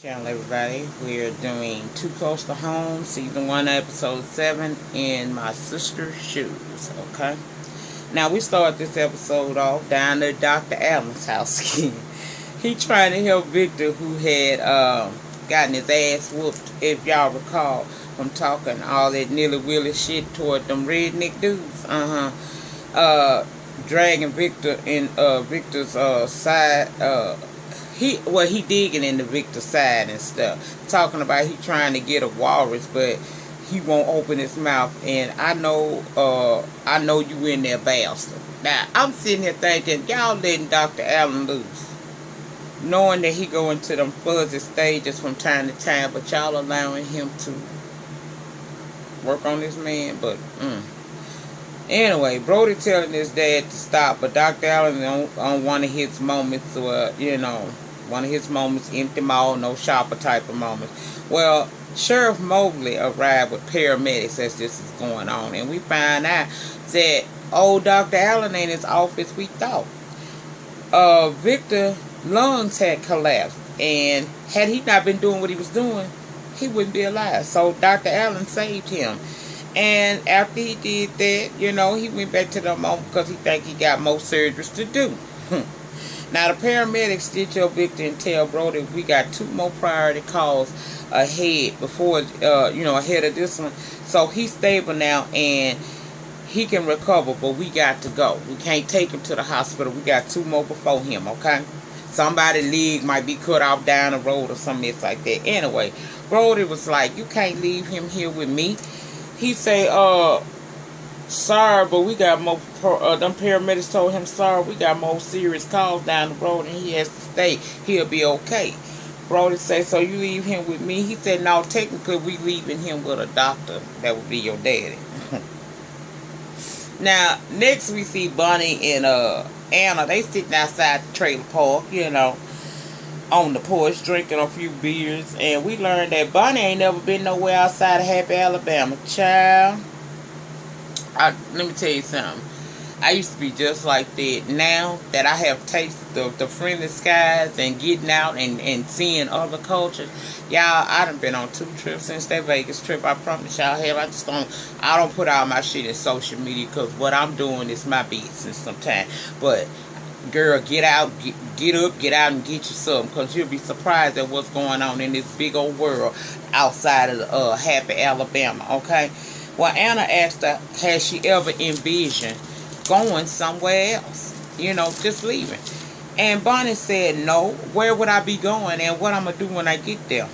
Channel, everybody. We're doing Too Close to Home, Season 1, Episode 7, in My Sister's Shoes, okay? Now, we start this episode off down at Dr. Allen's house again. He trying to help Victor, who had gotten his ass whooped, if y'all recall, from talking all that nilly-willy shit toward them redneck dudes. Dragging Victor in Victor's side, he digging into Victor's side and stuff, talking about he trying to get a walrus, but he won't open his mouth. And I know you in there, bastard. Now I'm sitting here thinking, y'all letting Dr. Allen loose, knowing that he go into them fuzzy stages from time to time, but y'all allowing him to work on this man. But anyway, Brody telling his dad to stop, but Dr. Allen on one of his moments, one of his moments, empty mall, no shopper type of moments. Well, Sheriff Mobley arrived with paramedics as this is going on, and we find out that old Dr. Allen ain't as off as we thought. Victor's lungs had collapsed, and had he not been doing what he was doing, he wouldn't be alive. So Dr. Allen saved him. And after he did that, he went back to the moment because he think he got more surgeries to do. Now, the paramedics stitch up Victor and tell Brody we got 2 more priority calls ahead ahead of this one. So he's stable now and he can recover, but we got to go. We can't take him to the hospital. We got 2 more before him, okay? Somebody's leg might be cut off down the road or something like that. Anyway, Brody was like, you can't leave him here with me. He say, sorry, but we got more, them paramedics told him, sorry, we got more serious calls down the road and he has to stay. He'll be okay. Brody say, so you leave him with me? He said, no, technically we leaving him with a doctor. That would be your daddy. Now, next we see Bonnie and Anna. They sitting outside the trailer park, on the porch, drinking a few beers. And we learned that Bonnie ain't never been nowhere outside of Happy, Alabama. Child, let me tell you something. I used to be just like that. Now that I have tasted the friendly skies and getting out and seeing other cultures, y'all, I done been on 2 trips since that Vegas trip. I promise y'all have. I don't put all my shit in social media because what I'm doing is my business sometimes. But girl, get out, get up, get out and get you something, because you'll be surprised at what's going on in this big old world outside of Happy, Alabama, okay? Well, Anna asked her, has she ever envisioned going somewhere else? Just leaving. And Bonnie said, no. Where would I be going and what I'm going to do when I get there?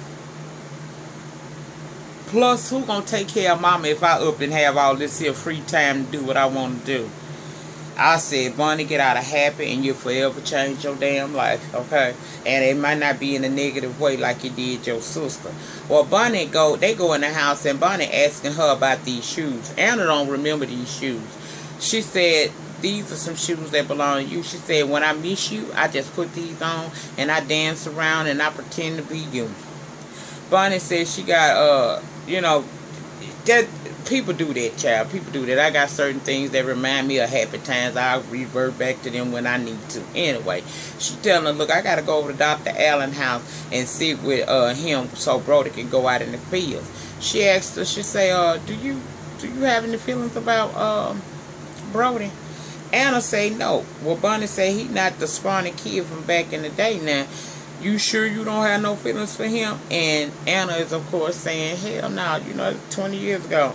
Plus, who going to take care of mama if I up and have all this here free time to do what I want to do? I said, Bonnie, get out of Happy and you'll forever change your damn life, okay? And it might not be in a negative way like you did your sister. Well, they go in the house and Bonnie asking her about these shoes. Anna don't remember these shoes. She said, these are some shoes that belong to you. She said, when I miss you, I just put these on and I dance around and I pretend to be you. Bonnie said she got, that people do that, child. People do that. I got certain things that remind me of happy times. I'll revert back to them when I need to. Anyway, she telling her, look, I got to go over to Dr. Allen's house and sit with him so Brody can go out in the fields. She asked her, she say, do you have any feelings about Brody? Anna say no. Well, Bonnie say he not the scrawny kid from back in the day now. You sure you don't have no feelings for him? And Anna is, of course, saying, hell no, 20 years ago.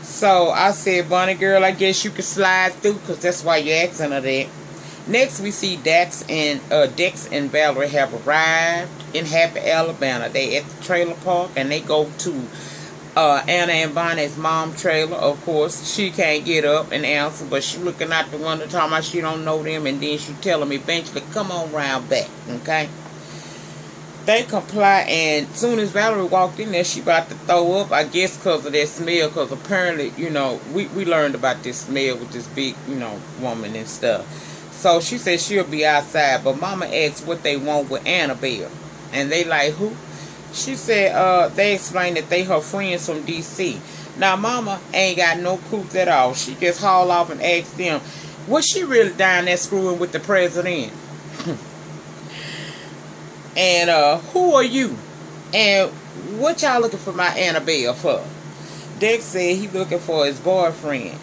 So I said, Bonnie girl, I guess you could slide through because that's why you're asking her that. Next, we see Dex and Valerie have arrived in Happy, Alabama. They at the trailer park and they go to Anna and Bonnie's mom trailer. Of course, she can't get up and answer, but she looking out the window talking about she don't know them, and then she tell them eventually, come on round back, okay? They comply, and soon as Valerie walked in there, she about to throw up, I guess because of that smell, because apparently, we learned about this smell with this big, woman and stuff. So she said she'll be outside, but Mama asked what they want with Annabelle, and they like, who? She said they explained that they her friends from D.C. Now, Mama ain't got no clues at all. She just haul off and asked them, was she really down there screwing with the president? And who are you? And what y'all looking for my Annabelle for? Dex said he looking for his boyfriend.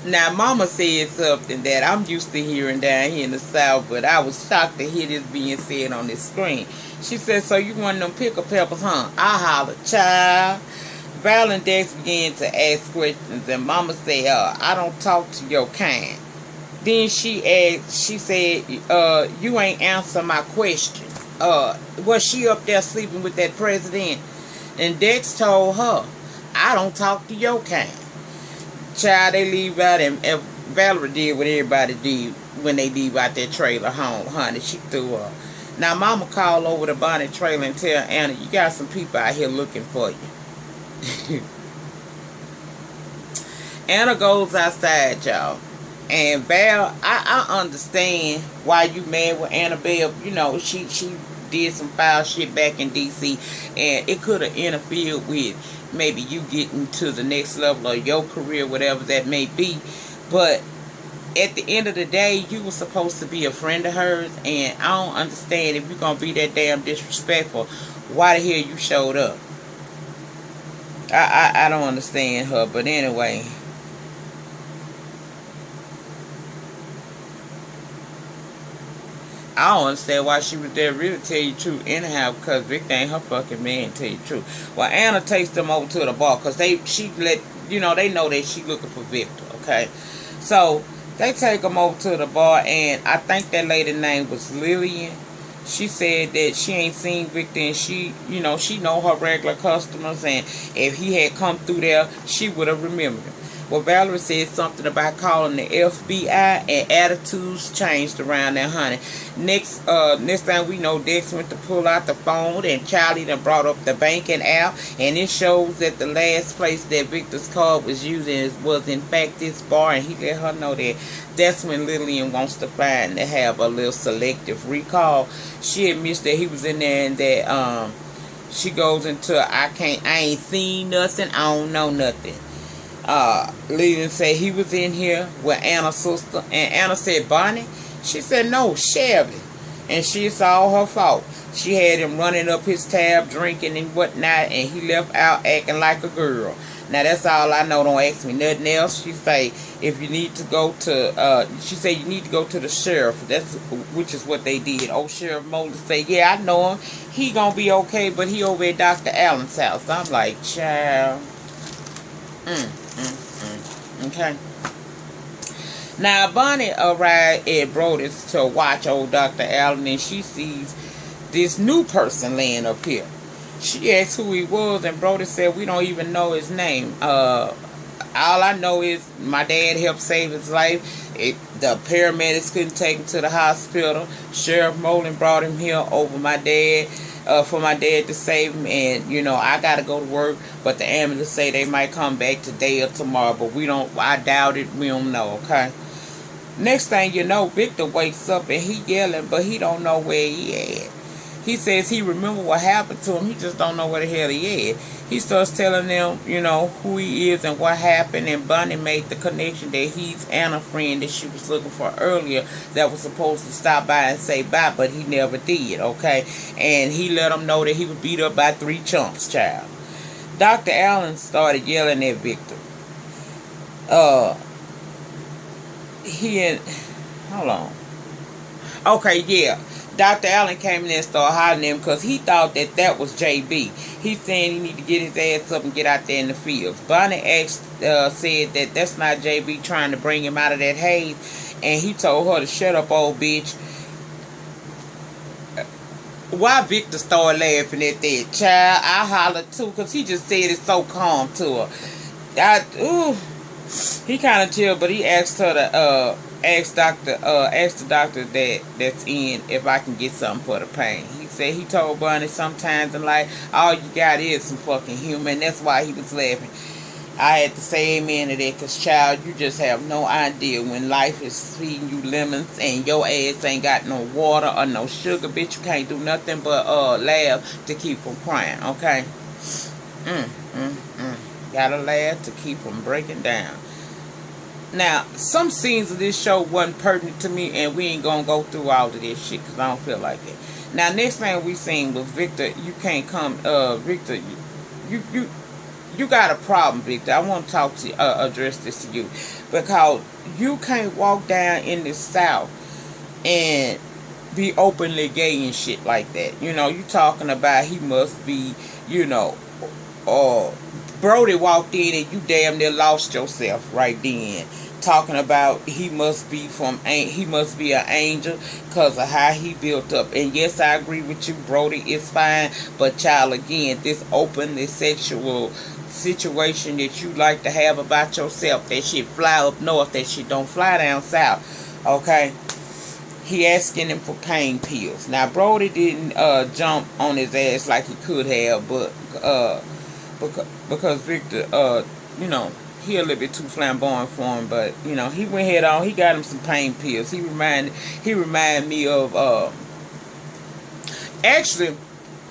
Now, Mama said something that I'm used to hearing down here in the South, but I was shocked to hear this being said on this screen. She said, so you one of them pickle peppers, huh? I holler, child. Val and Dex began to ask questions, and Mama said, I don't talk to your kind. Then she said, you ain't answer my question. Was she up there sleeping with that president? And Dex told her, I don't talk to your kind. Child, they leave out, and Valerie did what everybody did when they leave out their trailer home, honey. She threw her. Now, Mama called over the Bonnie trailer and tell Anna, you got some people out here looking for you. Anna goes outside, y'all. And Val, I understand why you mad with Annabelle. You know, she did some foul shit back in D.C. and it could have interfered with maybe you getting to the next level of your career, whatever that may be. But at the end of the day, you were supposed to be a friend of hers, and I don't understand if you're going to be that damn disrespectful, why the hell you showed up. I don't understand her, but anyway. I don't understand why she was there, really, tell you the truth, anyhow, because Victor ain't her fucking man, tell you the truth. Well, Anna takes them over to the bar, because they know that she looking for Victor, okay? So, they take them over to the bar, and I think that lady's name was Lillian. She said that she ain't seen Victor, and she know her regular customers, and if he had come through there, she would have remembered him. Well, Valerie said something about calling the FBI, and attitudes changed around there, honey. Next time we know, Dex went to pull out the phone, and Charlie done brought up the banking app, and it shows that the last place that Victor's card was using was in fact this bar, and he let her know that. That's when Lillian wants to find to have a little selective recall. She admits that he was in there, and that she goes into I ain't seen nothing, I don't know nothing. Lillian said he was in here with Anna's sister, and Anna said Bonnie. She said no, Shelby, and she saw her fault. She had him running up his tab, drinking and whatnot, and he left out acting like a girl. Now that's all I know. Don't ask me nothing else. She say if you need to go to, she said you need to go to the sheriff. Which is what they did. Old Sheriff Mosley say, yeah, I know him. He gonna be okay, but he over at Dr. Allen's house. I'm like, child. Okay. Now, Bonnie arrived at Brody's to watch old Dr. Allen, and she sees this new person laying up here. She asked who he was, and Brody said, we don't even know his name. All I know is my dad helped save his life. The paramedics couldn't take him to the hospital. Sheriff Molan brought him here over my dad. For my dad to save him, and I gotta go to work, but the ambulance say they might come back today or tomorrow, but I doubt it, we don't know, okay? Next thing you know, Victor wakes up and he yelling, but he don't know where he at. He says he remember what happened to him, he just don't know where the hell he at. He starts telling them, who he is and what happened, and Bonnie made the connection that he's Anna's friend that she was looking for earlier that was supposed to stop by and say bye, but he never did, okay? And he let them know that he was beat up by 3 chumps, child. Dr. Allen started yelling at Victor. Hold on. Okay, yeah. Dr. Allen came in there and started hollering at him because he thought that was JB. He's saying he need to get his ass up and get out there in the fields. Bonnie said that that's not JB trying to bring him out of that haze, and he told her to shut up, old bitch. Why Victor started laughing at that, child? I hollered too because he just said it so calm to her. He kind of chilled, but he asked her to ask the doctor that's in if I can get something for the pain. He said he told Bonnie sometimes in life all you got is some fucking humor, and that's why he was laughing. I had to say amen to that, because child, you just have no idea when life is feeding you lemons and your ass ain't got no water or no sugar, bitch. You can't do nothing but laugh to keep from crying, okay? Gotta laugh to keep from breaking down. Now, some scenes of this show wasn't pertinent to me, and we ain't gonna go through all of this shit because I don't feel like it. Now, next thing we seen was Victor. You can't come, Victor. You got a problem, Victor. I want to talk to address this to you because you can't walk down in the South and be openly gay and shit like that. You know, you talking about he must be, you know, Brody walked in and you damn near lost yourself right then. Talking about he must be an angel because of how he built up. And yes, I agree with you, Brody is fine, but child, again, this openly sexual situation that you like to have about yourself, that shit fly up north, that shit don't fly down south. Okay, he asking him for pain pills. Now Brody didn't jump on his ass like he could have, but because Victor, you know, he a little bit too flamboyant for him, but you know, he went head on. He got him some pain pills. He reminded me of actually,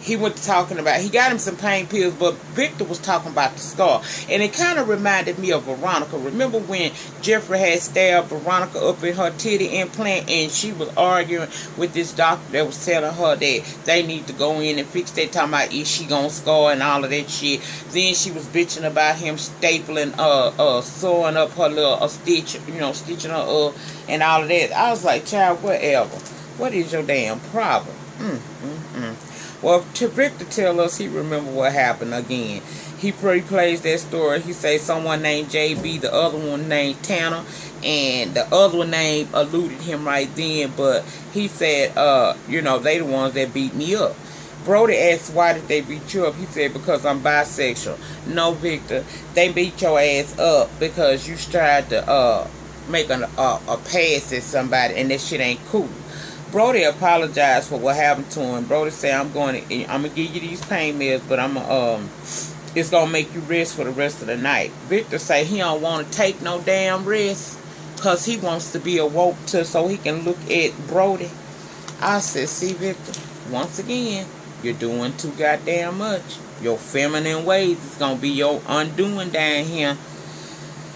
he went talking about, he got him some pain pills, but Victor was talking about the scar. And it kind of reminded me of Veronica. Remember when Jeffrey had stabbed Veronica up in her titty implant, and she was arguing with this doctor that was telling her that they need to go in and fix that, talking about is she gonna scar and all of that shit. Then she was bitching about him stapling, sewing up her little stitch, you know, stitching her up and all of that. I was like, child, whatever. What is your damn problem? Well, to Victor tell us he remember what happened again. He plays that story. He say someone named JB, the other one named Tanner, and the other one name eluded him right then, but he said, you know, they the ones that beat me up. Brody asked, why did they beat you up? He said, because I'm bisexual. No, Victor, they beat your ass up because you tried to make a pass at somebody, and that shit ain't cool. Brody apologized for what happened to him. Brody said, I'm gonna give you these pain meds, but it's gonna make you rest for the rest of the night. Victor say he don't want to take no damn rest because he wants to be awoke so he can look at Brody. I said, see, Victor, once again, you're doing too goddamn much. Your feminine ways is gonna be your undoing down here.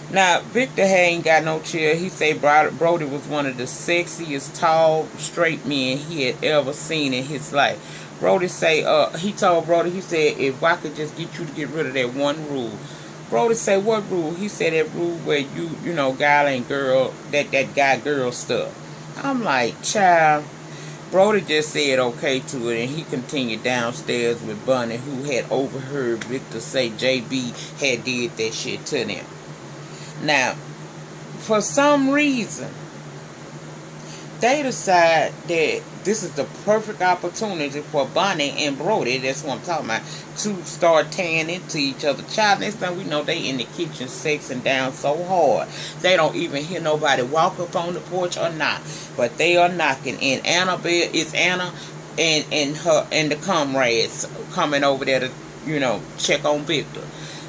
Now, Victor ain't got no chill. He said Brody was one of the sexiest, tall, straight men he had ever seen in his life. Brody say, he told Brody, he said, if I could just get you to get rid of that one rule. Brody say, what rule? He said that rule where you know, guy and girl, that guy-girl stuff. I'm like, child. Brody just said okay to it, and he continued downstairs with Bunny, who had overheard Victor say JB had did that shit to them. Now, for some reason, they decide that this is the perfect opportunity for Bonnie and Brody, that's what I'm talking about, to start tearing into each other. Child, next time we know they in the kitchen sexing down so hard, they don't even hear nobody walk up on the porch or not. But they are knocking, and Annabelle, it's Anna and her and the comrades coming over there to, you know, check on Victor.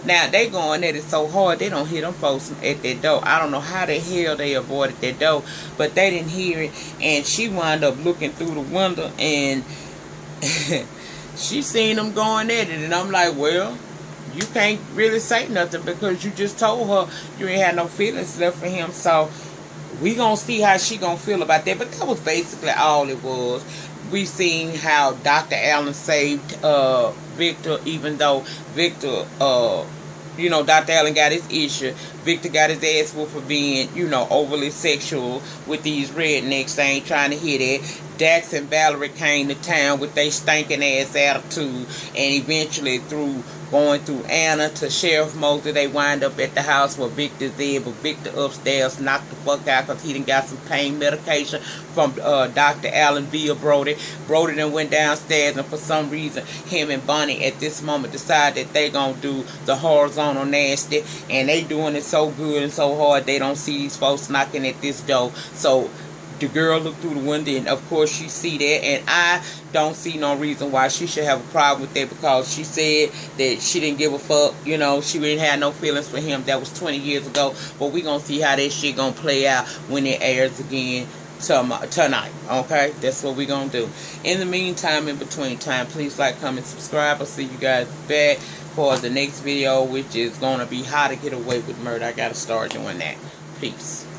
Now, they going at it so hard, they don't hear them folks at their door. I don't know how the hell they avoided their door, but they didn't hear it. And she wound up looking through the window, and she seen them going at it. And I'm like, well, you can't really say nothing because you just told her you ain't had no feelings left for him. So we gonna see how she gonna feel about that. But that was basically all it was. We seen how Dr. Allen saved Victor, even though Victor, you know, Dr. Allen got his issue. Victor got his ass whooped for being, you know, overly sexual with these rednecks. They ain't trying to hear that. Dax and Valerie came to town with their stinking ass attitude, and eventually going through Anna to Sheriff Mosley, they wind up at the house where Victor's there, but Victor upstairs knocked the fuck out because he done got some pain medication from Dr. Allen via Brody. Brody then went downstairs, and for some reason, him and Bonnie at this moment decide that they gonna do the horizontal nasty, and they doing it so good and so hard they don't see these folks knocking at this door. So the girl looked through the window, and of course she see that, and I don't see no reason why she should have a problem with that, because she said that she didn't give a fuck, you know, she didn't have no feelings for him. That was 20 years ago, but we gonna see how that shit gonna play out when it airs again tonight. Okay, that's what we gonna do. In the meantime, in between time, please like, comment, subscribe. I'll see you guys back for the next video, which is gonna be how to get away with murder. I gotta start doing that. Peace.